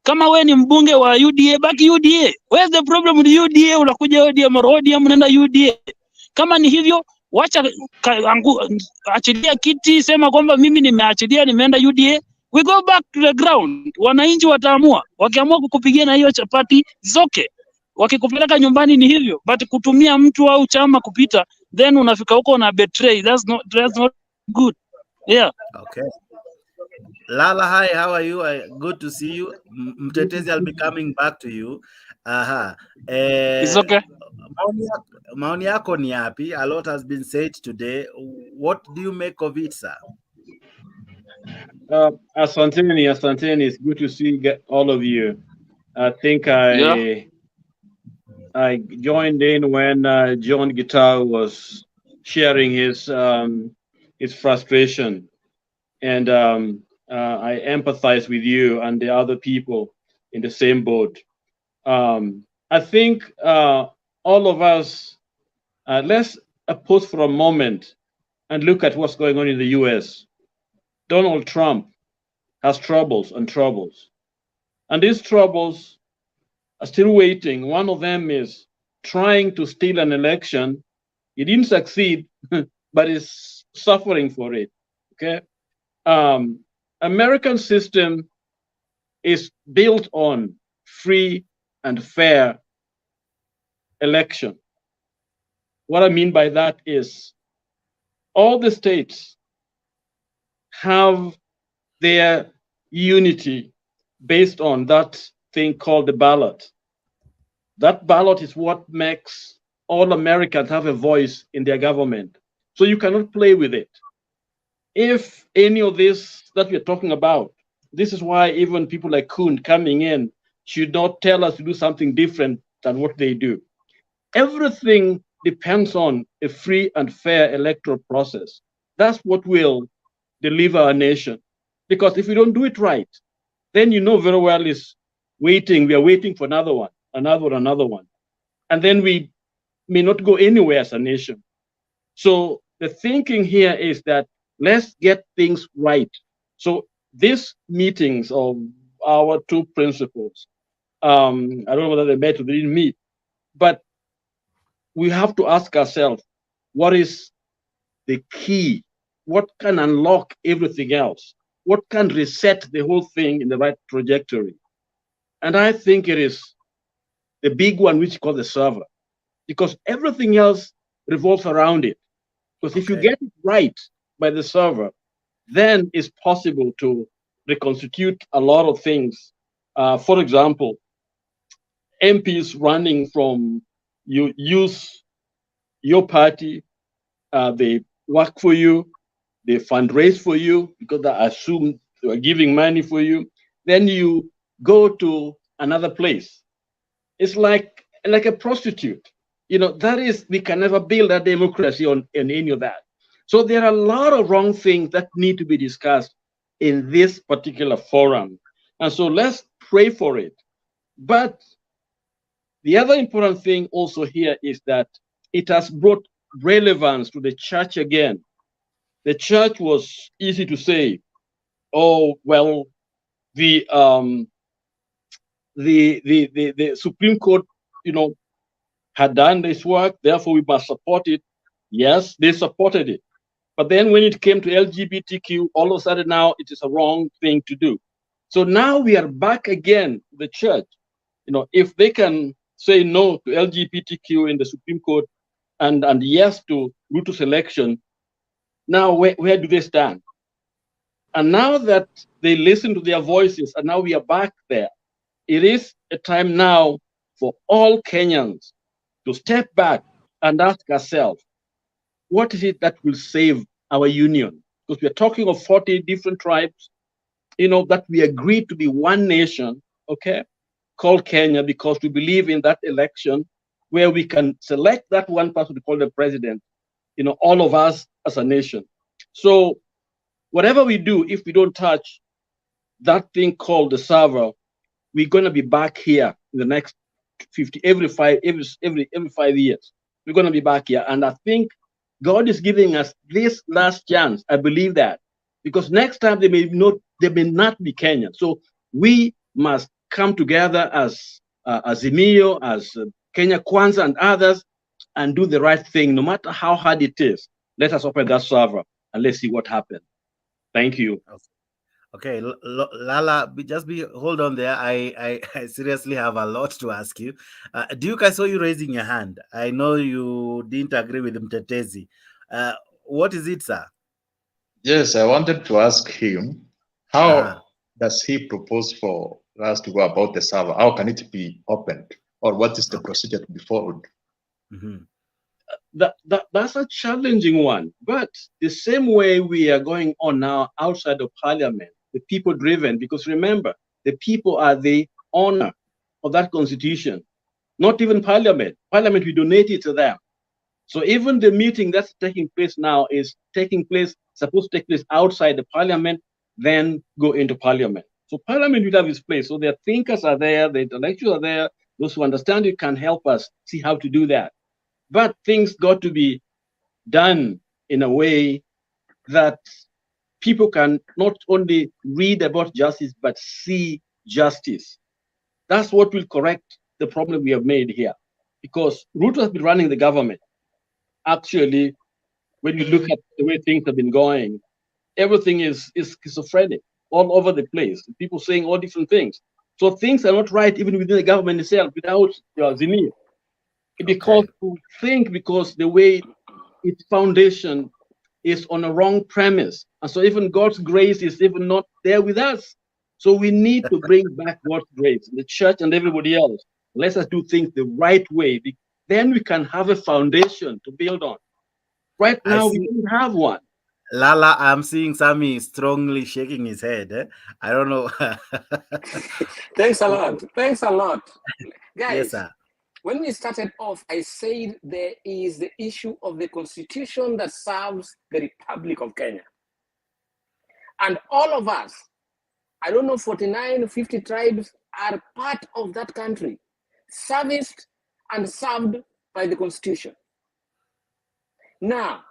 Kama we ni mbunge wa UDA, baki UDA. Where's the problem with UDA? Unakuja ODM or ODM unaenda UDA. Kama ni hivyo, wacha achilia kiti, sema kwamba mimi nimeachilia, nimeenda UDA. We go back to the ground. Wananchi wataamua. Wakiamua kukupigia na hiyo chapati, it's okay. Wakikupeleka nyumbani ni hivyo. But kutumia mtu au chama kupita, then unafika huko na betray. That's not good. Yeah. Okay. Lala, hi, how are you? Good to see you. Mtetezi, I'll be coming back to you. It's okay. Maoni yako ni yapi? A lot has been said today. What do you make of it, sir? Asanteni. It's good to see all of you. I think I joined in when John Guitar was sharing his frustration, and I empathize with you and the other people in the same boat. I think all of us, let's pause for a moment and look at what's going on in the US. Donald Trump has troubles and troubles. And these troubles are still waiting. One of them is trying to steal an election. He didn't succeed, but is suffering for it. Okay. American system is built on free and fair election. What I mean by that is all the states have their unity based on that thing called the ballot. That ballot is what makes all Americans have a voice in their government. So you cannot play with it. If any of this that we're talking about, this is why even people like Kuhn coming in should not tell us to do something different than what they do. Everything depends on a free and fair electoral process. That's what will deliver our nation. Because if we don't do it right, then you know very well is waiting. We are waiting for another one. And then we may not go anywhere as a nation. So the thinking here is that let's get things right. So these meetings of our two principals, I don't know whether they met or they didn't meet, but we have to ask ourselves, what is the key? What can unlock everything else? What can reset the whole thing in the right trajectory? And I think it is the big one, which is called the server, because everything else revolves around it. Because if you get it right by the server, then it's possible to reconstitute a lot of things. For example, MPs running from you use your party, they work for you, they fundraise for you because I assume they are giving money for you. Then you go to another place. It's like a prostitute. That is, we can never build a democracy on any of that. So there are a lot of wrong things that need to be discussed in this particular forum. And so let's pray for it. But the other important thing also here is that it has brought relevance to the church again. The church was easy to say, oh, well, the Supreme Court, had done this work, therefore we must support it. Yes, they supported it. But then when it came to LGBTQ, all of a sudden now it is a wrong thing to do. So now we are back again, the church. If they can say no to LGBTQ in the Supreme Court and yes to Ruto's election, now where do they stand? And now that they listen to their voices, and now we are back there, it is a time now for all Kenyans to step back and ask ourselves, what is it that will save our union? Because we're talking of 40 different tribes, that we agreed to be one nation, okay, called Kenya, because we believe in that election where we can select that one person to call the president, all of us as a nation. So whatever we do, if we don't touch that thing called the server, we're going to be back here in the next 50, every 5 years. We're going to be back here. And I think God is giving us this last chance. I believe that. Because next time they may not be Kenyan. So We must come together as Azimio, as Kenya Kwanza and others, and do the right thing, no matter how hard it is. Let us open that server and let's see what happens. Thank you. Okay, Lala, hold on there. I seriously have a lot to ask you. Duke, I saw you raising your hand. I know you didn't agree with Mtetezi. What is it, sir? Yes, I wanted to ask him, how does he propose for us to go about the server? How can it be opened? Or what is the procedure to be followed? That's a challenging one. But the same way we are going on now outside of parliament, the people driven, because remember, the people are the owner of that constitution, not even parliament. Parliament, we donate it to them. So even the meeting that's taking place now is supposed to take place outside the parliament, then go into parliament. So parliament will have its place. So their thinkers are there, the intellectuals are there, those who understand it can help us see how to do that. But things got to be done in a way that people can not only read about justice, but see justice. That's what will correct the problem we have made here. Because Ruto has been running the government. Actually, when you look at the way things have been going, everything is schizophrenic all over the place. People saying all different things. So things are not right even within the government itself without Zimir. Because the way its foundation is on a wrong premise. And so even God's grace is even not there with us. So we need to bring back God's grace, the church and everybody else. Let us do things the right way. Then we can have a foundation to build on. Right now, we don't have one. Lala, I'm seeing Sammy strongly shaking his head. I don't know. Thanks a lot. Thanks a lot. Guys, yes, sir. When we started off, I said there is the issue of the constitution that serves the Republic of Kenya. And all of us, I don't know, 49, 50 tribes are part of that country, serviced and served by the constitution. Now,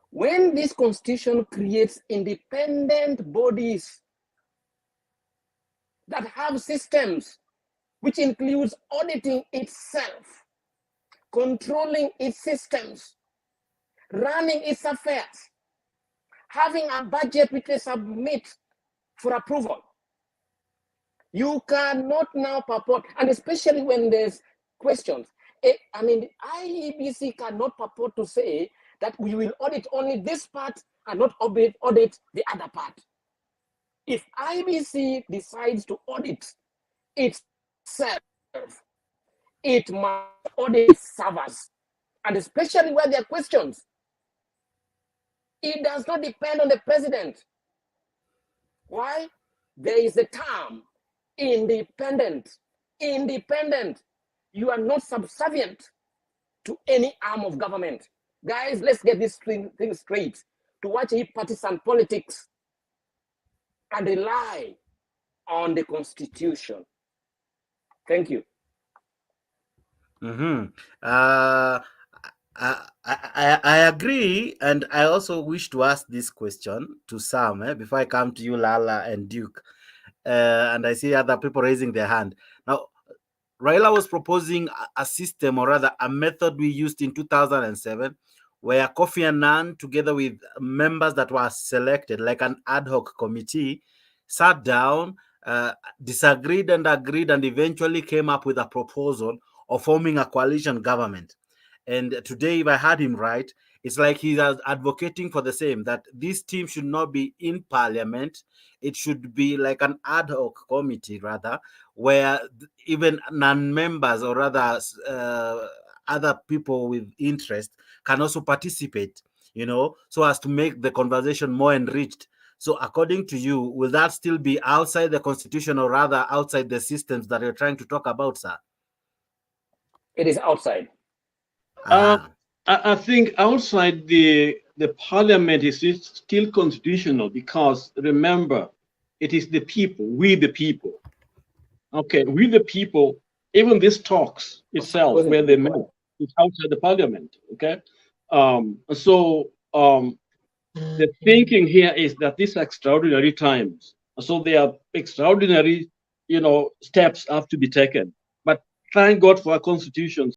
when this constitution creates independent bodies that have systems which includes auditing itself, controlling its systems, running its affairs, having a budget which they submit for approval. You cannot now purport, and especially when there's questions. I mean, IEBC cannot purport to say that we will audit only this part and not audit the other part. If IEBC decides to audit itself, it must audit servers, and especially where there are questions. It does not depend on the president. Why? There is a term, independent. Independent. You are not subservient to any arm of government. Guys, let's get this thing straight. To watch partisan politics and rely on the constitution. Thank you. I agree, and I also wish to ask this question to Sam before I come to you, Lala and Duke. And I see other people raising their hand. Now, Raila was proposing a system, or rather a method we used in 2007, where Kofi Annan, together with members that were selected, like an ad hoc committee, sat down, disagreed and agreed, and eventually came up with a proposal of forming a coalition government. And today, if I heard him right, it's like he's advocating for the same, that this team should not be in parliament. It should be like an ad hoc committee, rather, where even non-members, or rather other people with interest, can also participate, so as to make the conversation more enriched. So according to you, will that still be outside the constitution, or rather outside the systems that you're trying to talk about, sir? It is outside. I think outside the parliament is still constitutional, because remember, it is the people, we the people. Okay, we the people, even this talks itself, where they met, is outside the parliament. Okay, the thinking here is that these are extraordinary times. So there are extraordinary, steps have to be taken. But thank God for our constitution.